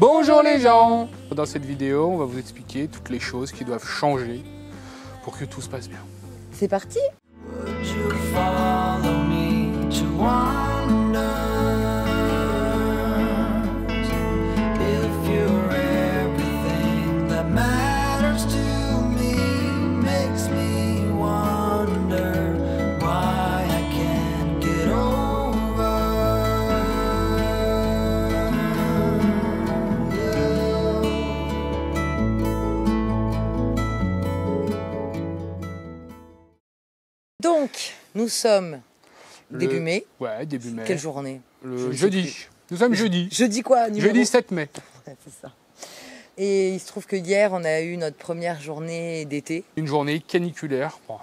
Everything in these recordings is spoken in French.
Bonjour les gens! Dans cette vidéo, on va vous expliquer toutes les choses qui doivent changer pour que tout se passe bien. C'est parti! Donc, nous sommes début mai. Ouais, début mai. Quelle journée? Le jeudi. Nous sommes jeudi. Jeudi quoi? Jeudi 7 mai. Ouais, c'est ça. Et il se trouve que hier, on a eu notre première journée d'été. Une journée caniculaire. Bon,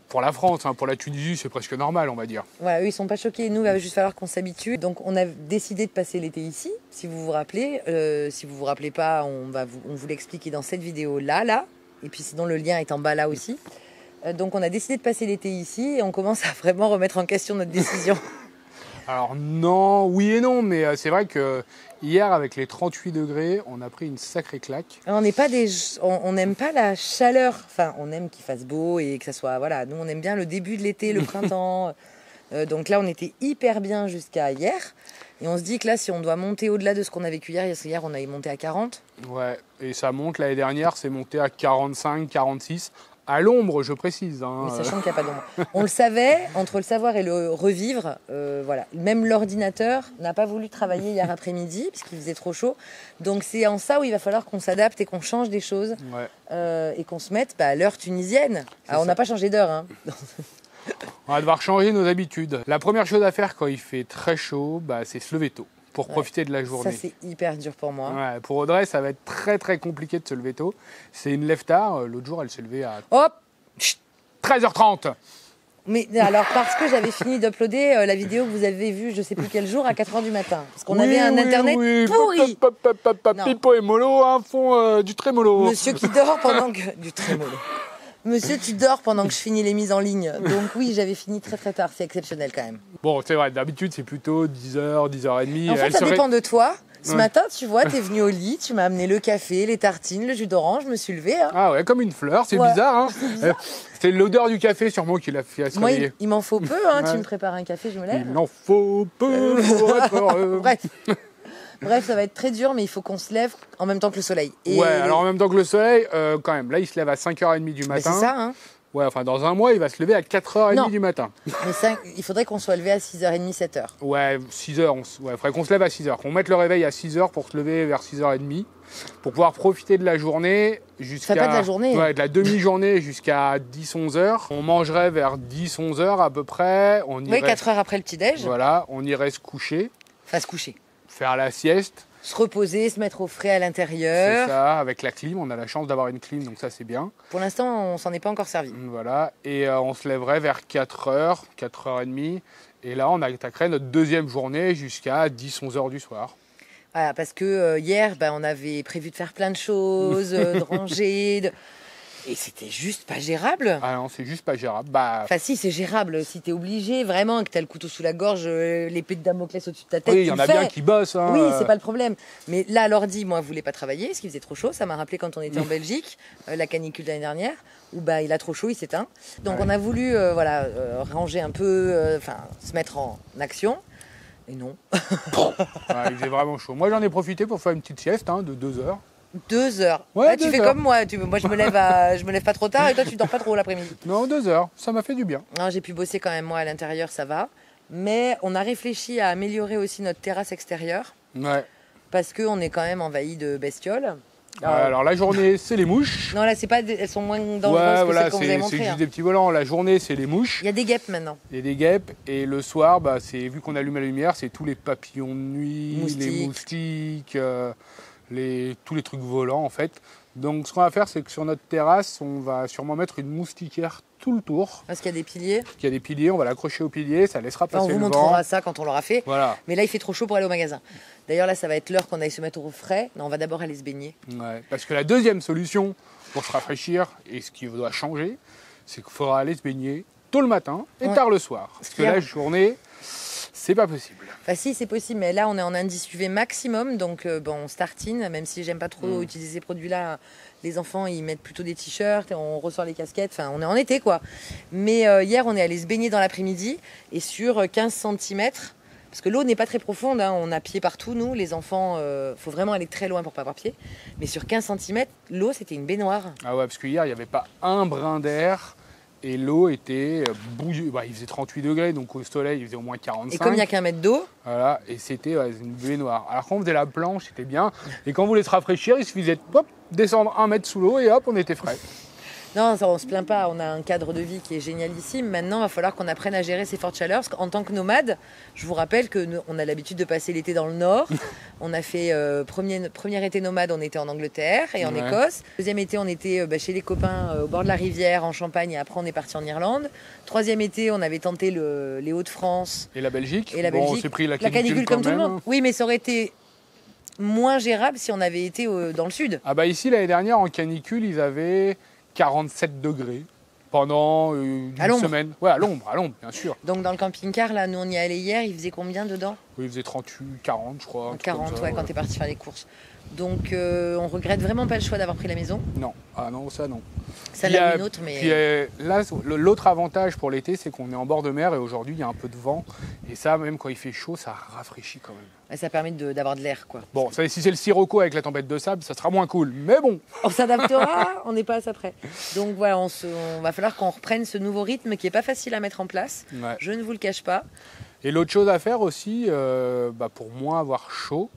pour la France, hein, pour la Tunisie, c'est presque normal, on va dire. Ouais, eux, ils sont pas choqués. Nous, il va juste falloir qu'on s'habitue. Donc, on a décidé de passer l'été ici, si vous vous rappelez. Si vous vous rappelez pas, on vous l'expliquer dans cette vidéo-là. Et puis, sinon, le lien est en bas là aussi. Donc, on a décidé de passer l'été ici et on commence à vraiment remettre en question notre décision. Alors non, oui et non, mais c'est vrai que hier, avec les 38 degrés, on a pris une sacrée claque. On n'aime pas la chaleur. Enfin, on aime qu'il fasse beau et que ça soit... Voilà, nous, on aime bien le début de l'été, le printemps. Donc là, on était hyper bien jusqu'à hier. Et on se dit que là, si on doit monter au-delà de ce qu'on a vécu hier, parce qu'hier, on a monté à 40. Ouais, et ça monte, l'année dernière, c'est monté à 45, 46. À l'ombre, je précise. Hein. Mais sachant qu'il n'y a pas d'ombre. On le savait, entre le savoir et le revivre, voilà. Même l'ordinateur n'a pas voulu travailler hier après-midi, puisqu'il faisait trop chaud. Donc c'est en ça où il va falloir qu'on s'adapte et qu'on change des choses. Ouais. Et qu'on se mette à l'heure tunisienne. Alors on n'a pas changé d'heure. Hein. On va devoir changer nos habitudes. La première chose à faire quand il fait très chaud, c'est se lever tôt. Pour profiter de la journée. Ça, c'est hyper dur pour moi. Ouais, pour Audrey, ça va être très très compliqué de se lever tôt. C'est une lève tard. L'autre jour, elle s'est levée à 13h30. Mais alors, parce que j'avais fini d'uploader la vidéo que vous avez vue, je ne sais plus quel jour, à 4h du matin. Parce qu'on avait un internet pourri. Pipo et Molo font du trémolo. Monsieur qui dort pendant que... Du trémolo. Monsieur, tu dors pendant que je finis les mises en ligne. Donc oui, j'avais fini très très tard. C'est exceptionnel quand même. Bon, c'est vrai, d'habitude, c'est plutôt 10h, 10h30. En fait, ça dépend de toi. Ce matin, tu vois, t'es venu au lit, tu m'as amené le café, les tartines, le jus d'orange, je me suis levée. Hein. Ah ouais, comme une fleur, c'est bizarre. Hein. C'est l'odeur du café sûrement qui l'a fait se réveiller. Moi, il m'en faut peu. Hein. Ouais. Tu me prépares un café, je me lève. Il en faut peu pour être heureux. Bref, ça va être très dur, mais il faut qu'on se lève en même temps que le soleil. Et alors en même temps que le soleil, quand même, là, il se lève à 5h30 du matin. C'est ça, hein. Ouais, enfin, dans un mois, il va se lever à 4h30 du matin. Mais il faudrait qu'on soit levé à 6h30, 7h. Ouais, 6h. Il faudrait qu'on se lève à 6h. Qu'on mette le réveil à 6h pour se lever vers 6h30. Pour pouvoir profiter de la journée jusqu'à... Pas de la journée. Ouais, de la demi-journée jusqu'à 10-11h. On mangerait vers 10-11h à peu près. Oui, 4 heures après le petit-déj. Voilà, on irait se coucher. Enfin, se coucher. Faire la sieste. Se reposer, se mettre au frais à l'intérieur. C'est ça, avec la clim. On a la chance d'avoir une clim, donc ça, c'est bien. Pour l'instant, on s'en est pas encore servi. Voilà, et on se lèverait vers 4h, 4h30. Et là, on attaquerait notre deuxième journée jusqu'à 10-11h du soir. Voilà, parce que hier, on avait prévu de faire plein de choses, de ranger... Et c'était juste pas gérable. Ah non, c'est juste pas gérable. Enfin si, c'est gérable. Si t'es obligé vraiment, que t'as le couteau sous la gorge, l'épée de Damoclès au-dessus de ta tête. Oui, il y en a bien qui bossent. Hein. Oui, c'est pas le problème. Mais là, l'ordi, moi, voulait pas travailler parce qu'il faisait trop chaud. Ça m'a rappelé quand on était en Belgique, la canicule l'année dernière, où il a trop chaud, il s'éteint. Donc on a voulu ranger un peu, se mettre en action. Et non. Il faisait vraiment chaud. Moi, j'en ai profité pour faire une petite sieste de 2 heures. 2 heures. Ouais, tu fais comme moi. Moi, je me lève pas trop tard et toi, tu dors pas trop l'après-midi. Non, 2 heures. Ça m'a fait du bien. J'ai pu bosser quand même, moi, à l'intérieur, ça va. Mais on a réfléchi à améliorer aussi notre terrasse extérieure. Ouais. Parce qu'on est quand même envahi de bestioles. Alors la journée, c'est les mouches. Non, là, elles sont moins dangereuses que celles qu'on vous avait montrées. C'est juste des petits volants. La journée, c'est les mouches. Il y a des guêpes maintenant. Il y a des guêpes. Et le soir, vu qu'on allume la lumière, c'est tous les papillons de nuit, les moustiques... tous les trucs volants en fait. Donc ce qu'on va faire, c'est que sur notre terrasse, on va sûrement mettre une moustiquaire tout le tour. Parce qu'il y a des piliers. Il y a des piliers, on va l'accrocher aux piliers, ça laissera passer le vent. On vous montrera ça quand on l'aura fait. Voilà. Mais là, il fait trop chaud pour aller au magasin. D'ailleurs, là, ça va être l'heure qu'on aille se mettre au frais. Non, on va d'abord aller se baigner. Ouais, parce que la deuxième solution pour se rafraîchir, et ce qui doit changer, c'est qu'il faudra aller se baigner tôt le matin et tard le soir. Parce que la journée... c'est pas possible. Enfin si, c'est possible, mais là on est en indice UV maximum, donc bon, on se tartine, même si j'aime pas trop utiliser ces produits-là. Les enfants, ils mettent plutôt des t-shirts, et on ressort les casquettes, enfin on est en été quoi. Mais hier, on est allé se baigner dans l'après-midi, et sur 15 cm, parce que l'eau n'est pas très profonde, hein, on a pied partout, nous, les enfants, faut vraiment aller très loin pour pas avoir pied. Mais sur 15 cm, l'eau, c'était une baignoire. Ah ouais, parce que hier, il n'y avait pas un brin d'air. Et l'eau était bouillie. Bah, il faisait 38 degrés, donc au soleil, il faisait au moins 45. Et comme il n'y a qu'un mètre d'eau. Voilà, et c'était une baignoire. Alors quand on faisait la planche, c'était bien. Et quand on voulait se rafraîchir, il suffisait de descendre 1 mètre sous l'eau et hop, on était frais. Non, ça, on se plaint pas, on a un cadre de vie qui est génialissime. Maintenant, il va falloir qu'on apprenne à gérer ces fortes chaleurs. Parce qu'en tant que nomade, je vous rappelle qu'on a l'habitude de passer l'été dans le nord. On a fait premier été nomade, on était en Angleterre et en Écosse. Deuxième été, on était chez les copains au bord de la rivière, en Champagne, et après on est parti en Irlande. Troisième été, on avait tenté les Hauts-de-France. Et la Belgique. Et la Belgique. Belgique. On s'est pris la canicule quand comme même. Tout le monde. Oui, mais ça aurait été moins gérable si on avait été dans le sud. Ah bah ici, l'année dernière, en canicule, ils avaient 47 degrés pendant une semaine. Ouais, à l'ombre, bien sûr. Donc dans le camping-car, là, nous on y est allé hier, il faisait combien dedans? Oui, il faisait 38, 40, je crois. 40, ouais, quand t'es parti faire les courses. Donc on regrette vraiment pas le choix d'avoir pris la maison. Non, ah non, ça non. Ça l'a une autre, mais... Puis là, l'autre avantage pour l'été, c'est qu'on est en bord de mer et aujourd'hui, il y a un peu de vent. Et ça, même quand il fait chaud, ça rafraîchit quand même. Et ça permet d'avoir de l'air, quoi. Bon, ça, si c'est le sirocco avec la tempête de sable, ça sera moins cool. Mais bon. On s'adaptera, on n'est pas à ça près. Donc voilà, on va falloir qu'on reprenne ce nouveau rythme qui n'est pas facile à mettre en place. Ouais. Je ne vous le cache pas. Et l'autre chose à faire aussi, pour moins avoir chaud,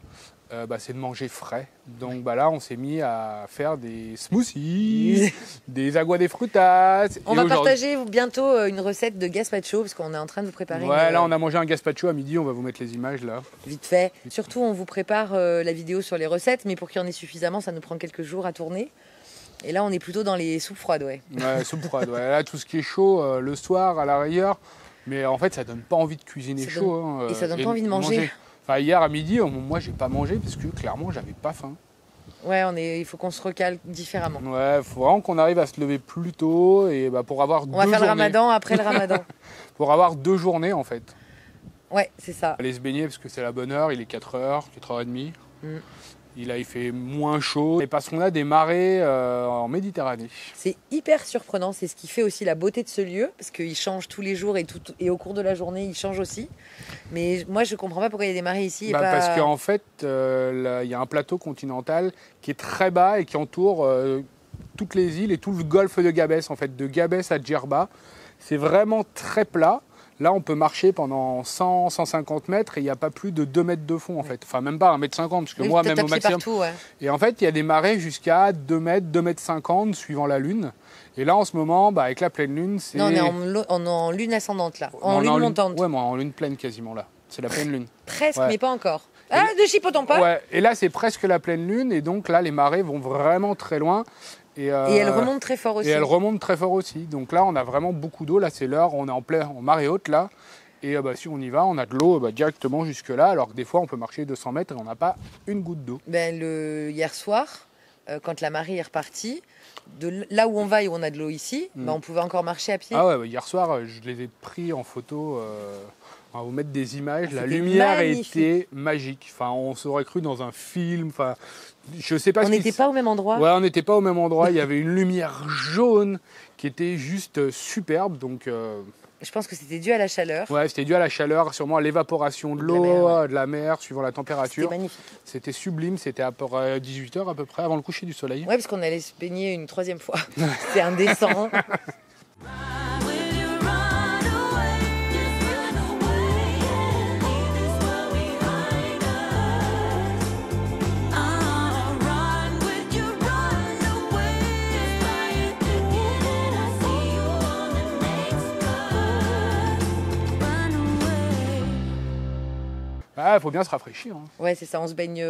c'est de manger frais. Donc là, on s'est mis à faire des smoothies, des agua de frutas. On va partager bientôt une recette de gazpacho parce qu'on est en train de vous préparer. Ouais, là, on a mangé un gazpacho à midi. On va vous mettre les images là. Vite fait. Surtout, on vous prépare la vidéo sur les recettes, mais pour qu'il y en ait suffisamment, ça nous prend quelques jours à tourner. Et là, on est plutôt dans les soupes froides, ouais. Ouais, soupes froides. Ouais. Là, tout ce qui est chaud le soir, à la rigueur. Mais en fait, ça donne pas envie de cuisiner chaud. Et ça donne pas envie de manger. Enfin, hier à midi, moi, j'ai pas mangé parce que clairement, j'avais pas faim. Ouais, il faut qu'on se recale différemment. Ouais, il faut vraiment qu'on arrive à se lever plus tôt et pour avoir On va faire le ramadan après le ramadan. Pour avoir 2 journées en fait. Ouais, c'est ça. Aller se baigner parce que c'est la bonne heure, il est 4h, 4h30. Il fait moins chaud et parce qu'on a des marées en Méditerranée. C'est hyper surprenant, c'est ce qui fait aussi la beauté de ce lieu, parce qu'il change tous les jours et au cours de la journée, il change aussi. Mais moi, je ne comprends pas pourquoi il y a des marées ici. Parce qu'en fait, il y a un plateau continental qui est très bas et qui entoure toutes les îles et tout le golfe de Gabès, en fait, de Gabès à Djerba. C'est vraiment très plat. Là, on peut marcher pendant 100, 150 mètres et il n'y a pas plus de 2 mètres de fond, en fait. Enfin, même pas 1,50 m, parce que moi, même au maximum. Partout, ouais. Et en fait, il y a des marées jusqu'à 2 mètres, 2,50 m, suivant la lune. Et là, en ce moment, avec la pleine lune, c'est... Non, on est en lune ascendante, là. En lune montante. Ouais, mais en lune pleine, quasiment, là. C'est la pleine lune. Presque, mais pas encore. Ne chipotons pas. Ouais, et là, c'est presque la pleine lune. Et donc, là, les marées vont vraiment très loin. Et elle remonte très fort aussi. Et elle remonte très fort aussi. Donc là, on a vraiment beaucoup d'eau. Là, c'est l'heure, on est en marée haute là. Et si on y va, on a de l'eau directement jusque là. Alors que des fois, on peut marcher 200 mètres et on n'a pas une goutte d'eau. Hier soir, quand la marée est repartie, de là où on va et où on a de l'eau ici, on pouvait encore marcher à pied. Ah ouais, hier soir, je les ai pris en photo. On va vous mettre des images. La lumière était magique. Enfin, on s'aurait cru dans un film. Enfin, je sais pas. On n'était pas au même endroit. Ouais, on n'était pas au même endroit. Il y avait une lumière jaune qui était juste superbe. Donc, je pense que c'était dû à la chaleur. Ouais, c'était dû à la chaleur, sûrement à l'évaporation de l'eau, de la mer, suivant la température. C'était magnifique. C'était sublime. C'était à 18h à peu près, avant le coucher du soleil. Ouais, parce qu'on allait se baigner une 3e fois. C'était indécent. Ah, il faut bien se rafraîchir. Hein. Ouais, c'est ça. On se baigne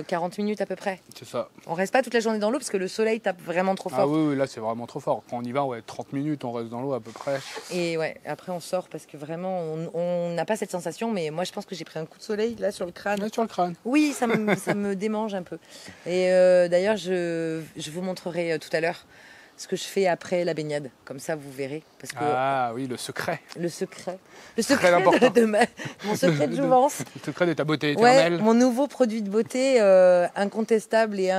40 minutes à peu près. C'est ça. On reste pas toute la journée dans l'eau parce que le soleil tape vraiment trop fort. Ah oui, là c'est vraiment trop fort. Quand on y va, 30 minutes, on reste dans l'eau à peu près. Et ouais, après on sort parce que vraiment, on n'a pas cette sensation. Mais moi, je pense que j'ai pris un coup de soleil là sur le crâne. Ouais, sur le crâne. Oui, ça me démange un peu. Et d'ailleurs, je vous montrerai tout à l'heure ce que je fais après la baignade. Comme ça, vous verrez. Parce que Ah oui, le secret. le secret mon secret de jouvence. Le secret de ta beauté éternelle. Ouais, mon nouveau produit de beauté incontestable et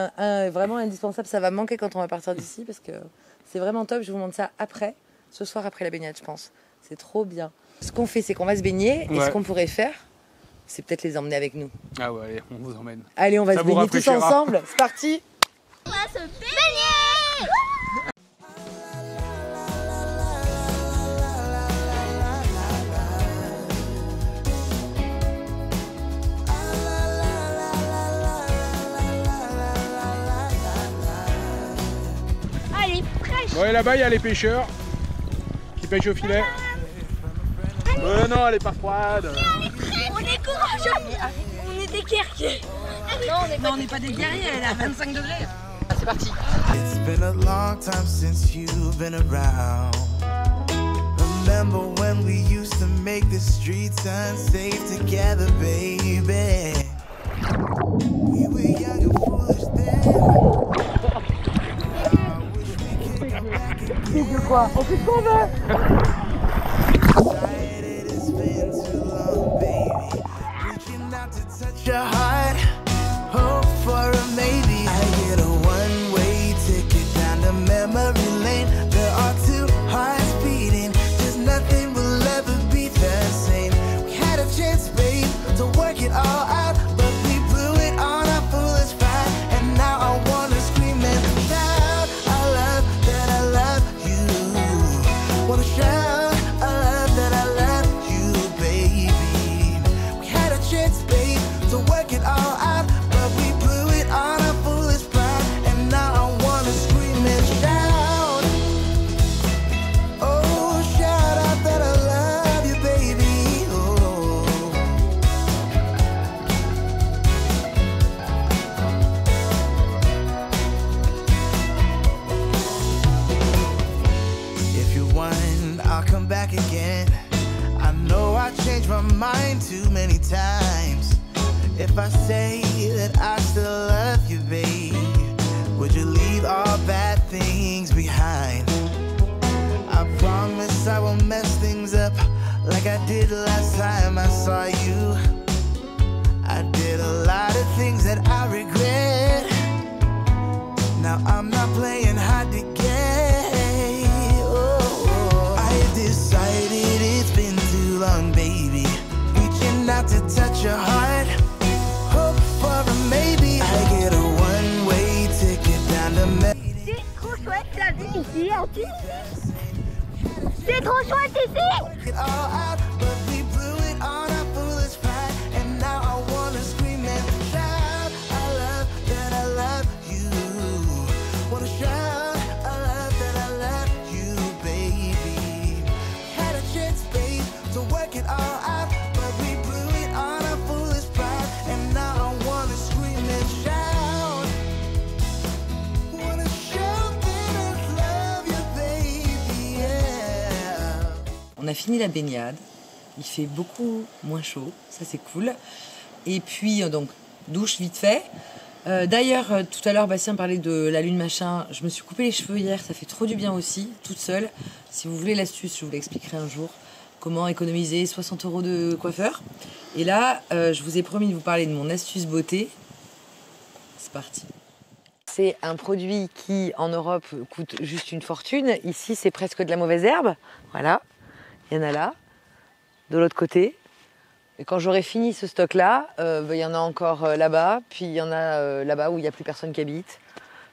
vraiment indispensable. Ça va manquer quand on va partir d'ici parce que c'est vraiment top. Je vous montre ça après, ce soir après la baignade, je pense. C'est trop bien. Ce qu'on fait, c'est qu'on va se baigner et ce qu'on pourrait faire, c'est peut-être les emmener avec nous. Ah ouais, allez, on vous emmène. Allez, on va Ça se vous baigner tous rafraîchira. ensemble. C'est parti. On va se baigner. Allez, fraîche. Bon, et là-bas, il y a les pêcheurs qui pêchent au filet. Non, elle est pas froide. On est courageux. On est des guerriers. Non, on n'est pas des guerriers, elle est à 25 degrés. Ah, c'est parti. It's been a long time since you've been around. Remember when we used to make the streets unsafe together, baby? We were young and foolish then. I wish we could come back again. Quoi? On fait ce qu'on veut. It has been too long, baby. Reaching out to touch your heart, hope for a maybe. I get a one-way ticket down to memory lane. There are two hearts beating, just nothing will ever be the same. We had a chance, babe, to work it all out, but we blew it on our foolish pride. And now I wanna scream and shout, I love that I love you. Wanna shout, I love that I love you, baby. We had a chance, babe, to work it all out, but we blew it on our foolish pride. And now I wanna scream and shout, oh, shout out that I love you, baby. Oh. If you want, I'll come back again. I know I changed my mind too many times. If I say that I still love you, babe, would you leave all bad things behind? I promise I won't mess things up like I did last time I saw you. I did a lot of things that I regret. Now I'm not playing hard to get. Oh, I decided it's been too long, baby. Reaching out to touch your heart, hope for a maybe. I get a one-way ticket down to C'est trop chouette la vie ici en Tunisie. C'est trop chouette ici. it all out, but we blew it on our foolish pride. And now I wanna scream and shout, I love that I love you. Wanna shout, I love that I love you, baby. Had a chance, babe, to work it all out, but we blew it on our foolish pride. And now I wanna scream and shout, wanna shout that I love you, baby, yeah. On a fini la baignade. Il fait beaucoup moins chaud, ça c'est cool. Et puis donc douche vite fait. D'ailleurs, tout à l'heure, Bastien parlait de la lune machin. Je me suis coupé les cheveux hier, ça fait trop du bien aussi, toute seule. Si vous voulez l'astuce, je vous l'expliquerai un jour. Comment économiser 60 € de coiffeur. Et là, je vous ai promis de vous parler de mon astuce beauté. C'est parti. C'est un produit qui, en Europe, coûte juste une fortune. Ici, c'est presque de la mauvaise herbe. Voilà, il y en a là, de l'autre côté. Et quand j'aurai fini ce stock-là, il y en a encore là-bas, puis il y en a là-bas où il n'y a plus personne qui habite.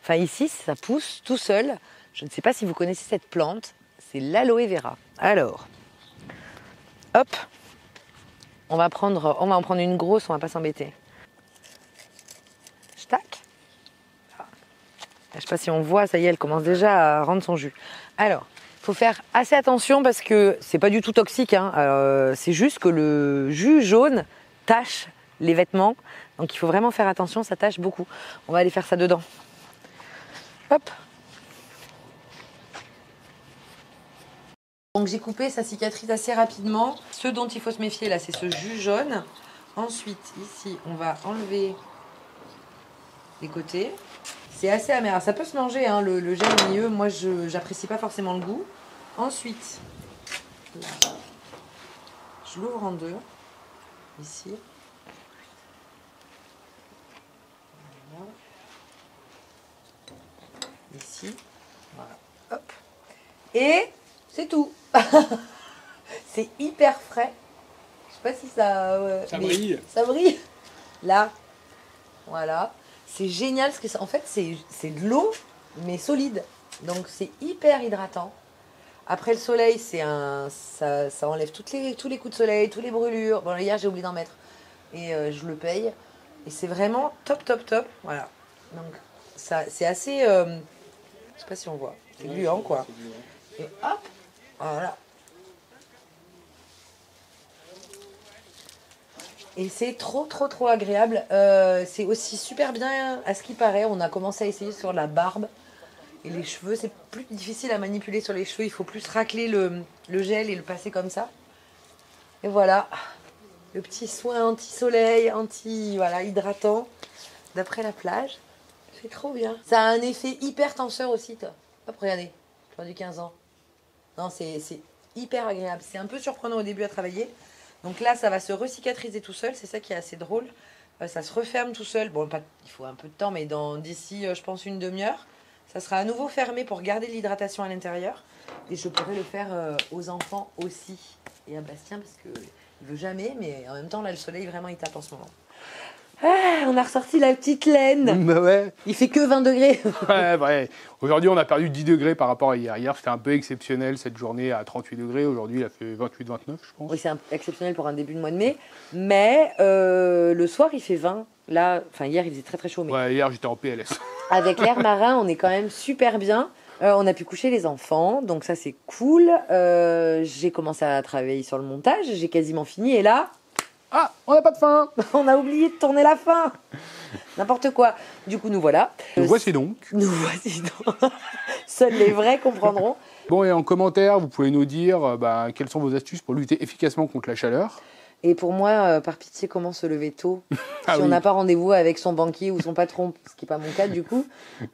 Enfin, ici, ça pousse tout seul. Je ne sais pas si vous connaissez cette plante. C'est l'aloe vera. Alors, hop, on va en prendre une grosse, on va pas s'embêter. Tac. Je sais pas si on voit, ça y est, elle commence déjà à rendre son jus. Alors, il faut faire assez attention parce que c'est pas du tout toxique, hein. C'est juste que le jus jaune tache les vêtements. Donc il faut vraiment faire attention, ça tache beaucoup. On va aller faire ça dedans. Hop. Donc j'ai coupé, ça cicatrise assez rapidement. Ce dont il faut se méfier là, c'est ce jus jaune. Ensuite, ici, on va enlever les côtés. C'est assez amer. Alors, ça peut se manger, hein, le gel au milieu. Moi, j'apprécie pas forcément le goût. Ensuite, là, je l'ouvre en deux. Ici. Voilà. Ici. Voilà. Hop. Et c'est tout. C'est hyper frais. Je sais pas si ça... Ça brille. Ça brille. Là. Voilà. C'est génial parce que en fait, c'est de l'eau, mais solide. Donc, c'est hyper hydratant. Après le soleil, ça enlève tous les coups de soleil, tous les brûlures. Bon, hier, j'ai oublié d'en mettre. Et je le paye. Et c'est vraiment top, top, top. Voilà. Donc, c'est assez... je sais pas si on voit. C'est gluant, quoi. Et hop. Voilà. Et c'est trop agréable. C'est aussi super bien à ce qui paraît. On a commencé à essayer sur la barbe. Et les cheveux, c'est plus difficile à manipuler sur les cheveux. Il faut plus racler le gel et le passer comme ça. Et voilà. Le petit soin anti-soleil, voilà, hydratant. D'après la plage. C'est trop bien. Ça a un effet hyper tenseur aussi, toi. Hop, regardez. J'ai du 15 ans. Non, c'est hyper agréable. C'est un peu surprenant au début à travailler. Donc là, ça va se recicatriser tout seul. C'est ça qui est assez drôle. Ça se referme tout seul. Bon, il faut un peu de temps, mais d'ici, je pense, une demi-heure, ça sera à nouveau fermé pour garder l'hydratation à l'intérieur. Et je pourrai le faire aux enfants aussi. Et à Bastien, parce qu'il ne veut jamais. Mais en même temps, là, le soleil, vraiment, il tape en ce moment. Ah, on a ressorti la petite laine. Bah ouais. Il fait que 20 degrés. Ouais. Aujourd'hui, on a perdu 10 degrés par rapport à hier. Hier, c'était un peu exceptionnel cette journée à 38 degrés. Aujourd'hui, il a fait 28-29, je pense. Oui, c'est exceptionnel pour un début de mois de mai. Mais le soir, il fait 20. Là, hier, il faisait très chaud. Mais ouais, hier, j'étais en PLS. avec l'air marin, on est quand même super bien. On a pu coucher les enfants, donc ça, c'est cool. J'ai commencé à travailler sur le montage. J'ai quasiment fini. Et là... Ah, on n'a pas de fin. On a oublié de tourner la fin. N'importe quoi. Du coup, nous voilà. Nous voici donc. Nous voici donc. Seuls les vrais comprendront. Bon, et en commentaire, vous pouvez nous dire quelles sont vos astuces pour lutter efficacement contre la chaleur. Et pour moi, par pitié, comment se lever tôt Ah si oui. on n'a pas rendez-vous avec son banquier ou son patron, ce qui n'est pas mon cas du coup.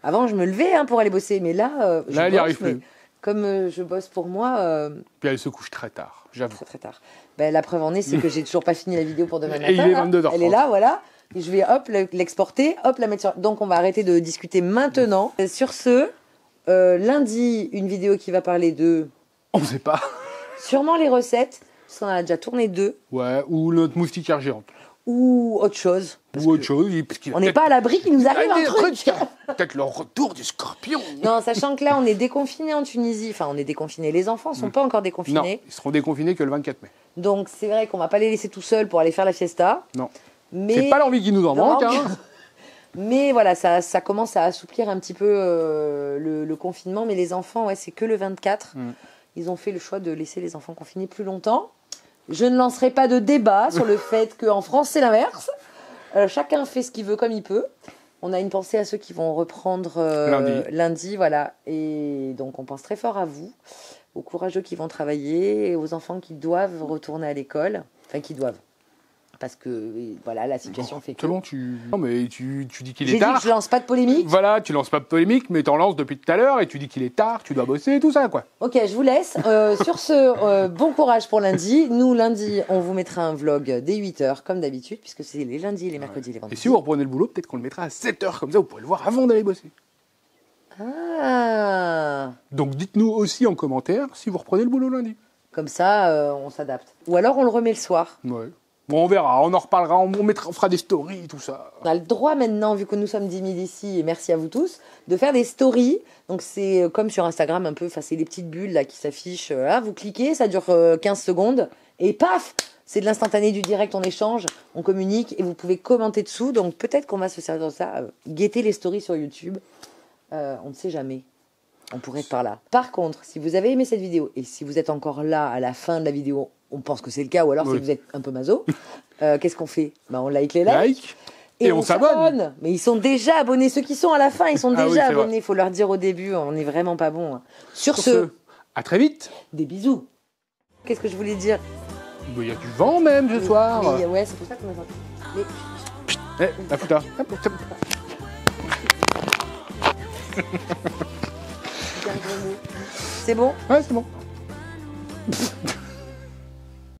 Avant, je me levais pour aller bosser, mais là, Là, elle y arrive plus. Comme je bosse pour moi... Puis elle se couche très tard, j'avoue. Très tard. La preuve en est, c'est que j'ai toujours pas fini la vidéo pour demain matin. Et il est là. 22h30. Elle est là, voilà. Et je vais l'exporter, la mettre sur... Donc on va arrêter de discuter maintenant. Sur ce, lundi, une vidéo qui va parler de... On ne sait pas. Sûrement les recettes, parce qu'on en a déjà tourné 2. Ouais, ou notre moustiquaire géante. Ou autre chose. Ou autre chose. On n'est pas à l'abri qu'il nous arrive un truc. Peut-être le retour du scorpion. Non, sachant que là, on est déconfinés en Tunisie. Enfin, on est déconfinés. Les enfants ne sont pas encore Non, déconfinés. ils seront déconfinés que le 24 mai. Donc, c'est vrai qu'on ne va pas les laisser tout seuls pour aller faire la fiesta. Non. Mais... C'est pas l'envie qui nous en manque. Hein. Mais voilà, ça commence à assouplir un petit peu le confinement. Mais les enfants, c'est que le 24. Ils ont fait le choix de laisser les enfants confinés plus longtemps. Je ne lancerai pas de débat sur le fait qu'en France, c'est l'inverse. Chacun fait ce qu'il veut comme il peut. On a une pensée à ceux qui vont reprendre lundi, voilà. Et donc, on pense très fort à vous, aux courageux qui vont travailler, et aux enfants qui doivent retourner à l'école. Enfin, qui doivent. Parce que, voilà, la situation fait que... C'est bon, Non, mais tu dis qu'il J'ai est dit tard. que je lance pas de polémique. Voilà, tu lances pas de polémique, mais t'en lances depuis tout à l'heure et tu dis qu'il est tard, tu dois bosser, tout ça, quoi. Ok, je vous laisse. Sur ce, bon courage pour lundi. Nous, lundi, on vous mettra un vlog dès 8h, comme d'habitude, puisque c'est les lundis, les mercredis, les Et vendredis. si vous reprenez le boulot, peut-être qu'on le mettra à 7h, comme ça vous pourrez le voir avant d'aller bosser. Ah, Donc dites-nous aussi en commentaire si vous reprenez le boulot lundi. comme ça, on s'adapte. Ou alors, on le remet le soir. Ouais. Bon, on verra, on en reparlera, on fera des stories, tout ça. On a le droit maintenant, vu que nous sommes 10 000 ici, et merci à vous tous, de faire des stories. Donc c'est comme sur Instagram un peu, c'est les petites bulles là qui s'affichent. Vous cliquez, ça dure 15 secondes, et paf, c'est de l'instantané, du direct, on échange, on communique, et vous pouvez commenter dessous. Donc peut-être qu'on va se servir de ça, guetter les stories sur YouTube. On ne sait jamais. On pourrait être par là. Par contre, si vous avez aimé cette vidéo, et si vous êtes encore là à la fin de la vidéo, on pense que c'est le cas, ou alors Oui. si vous êtes un peu maso, qu'est-ce qu'on fait ? On like les likes. Like. Et on s'abonne. Mais ils sont déjà abonnés. Ceux qui sont à la fin, ils sont Ah oui, déjà c'est vrai. abonnés. Il faut leur dire au début, on n'est vraiment pas bon. Sur Sur ce, ce, à très vite. des bisous. Qu'est-ce que je voulais dire ? Il y a du vent même ce soir. Mais, ouais, c'est pour ça qu'on a sorti. Mais... La putain. C'est bon? Ouais, c'est bon.